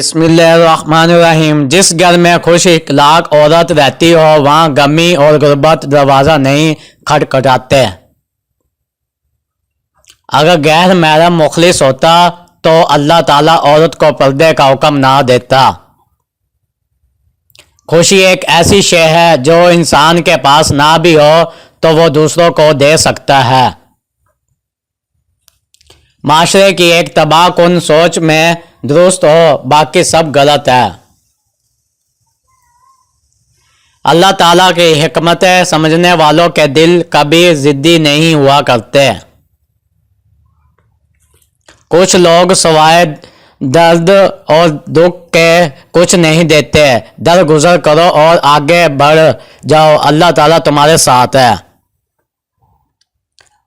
بسم اللہ الرحمن الرحیم۔ جس گھر میں خوش اخلاق عورت رہتی ہو وہاں غمی اور غربت دروازہ نہیں کھٹکھٹاتے۔ اگر غیر محرم مخلص ہوتا تو اللہ تعالیٰ عورت کو پردے کا حکم نہ دیتا۔ خوشی ایک ایسی شے ہے جو انسان کے پاس نہ بھی ہو تو وہ دوسروں کو دے سکتا ہے۔ معاشرے کی ایک تباہ کن سوچ میں درست ہو باقی سب غلط ہے۔ اللہ تعالیٰ کی حکمتیں سمجھنے والوں کے دل کبھی ضدی نہیں ہوا کرتے۔ کچھ لوگ سوائے درد اور دکھ کے کچھ نہیں دیتے۔ درگزر کرو اور آگے بڑھ جاؤ، اللہ تعالیٰ تمہارے ساتھ ہے۔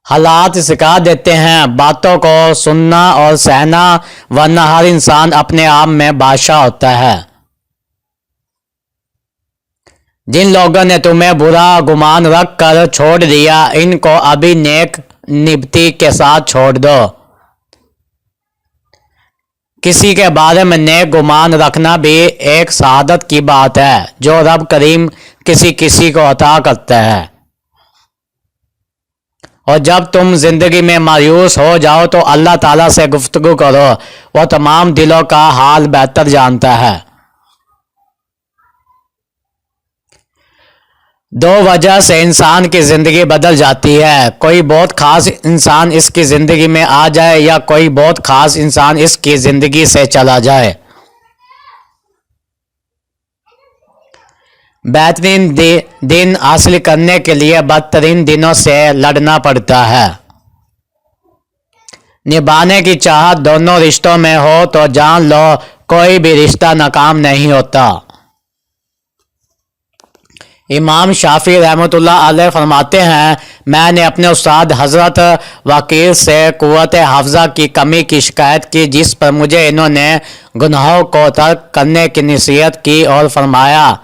حالات سکھا دیتے ہیں باتوں کو سننا اور سہنا، ورنہ ہر انسان اپنے آپ میں بادشاہ ہوتا ہے۔ جن لوگوں نے تمہیں برا گمان رکھ کر چھوڑ دیا ان کو ابھی نیک نبتی کے ساتھ چھوڑ دو۔ کسی کے بارے میں نیک گمان رکھنا بھی ایک سعادت کی بات ہے جو رب کریم کسی کو عطا کرتا ہے۔ اور جب تم زندگی میں مایوس ہو جاؤ تو اللہ تعالیٰ سے گفتگو کرو، وہ تمام دلوں کا حال بہتر جانتا ہے۔ دو وجہ سے انسان کی زندگی بدل جاتی ہے، کوئی بہت خاص انسان اس کی زندگی میں آ جائے یا کوئی بہت خاص انسان اس کی زندگی سے چلا جائے۔ بہترین دن حاصل کرنے کے لیے بدترین دنوں سے لڑنا پڑتا ہے۔ نبھانے کی چاہت دونوں رشتوں میں ہو تو جان لو کوئی بھی رشتہ ناکام نہیں ہوتا۔ امام شافعی رحمۃ اللہ علیہ فرماتے ہیں، میں نے اپنے استاد حضرت وکیل سے قوت حافظہ کی کمی کی شکایت کی، جس پر مجھے انہوں نے گناہوں کو ترک کرنے کی نصیحت کی اور فرمایا،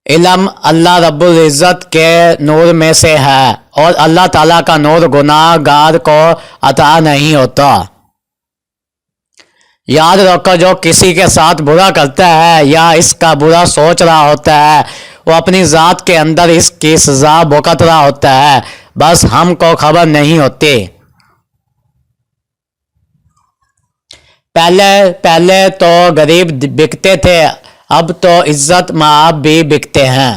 علم اللہ رب العزت کے نور میں سے ہے اور اللہ تعالیٰ کا نور گناہ گار کو عطا نہیں ہوتا۔ یاد رکھو جو کسی کے ساتھ برا کرتا ہے یا اس کا برا سوچ رہا ہوتا ہے وہ اپنی ذات کے اندر اس کی سزا بھگت رہا ہوتا ہے، بس ہم کو خبر نہیں ہوتی۔ پہلے تو غریب بکتے تھے، اب تو عزت مآب بھی بکتے ہیں۔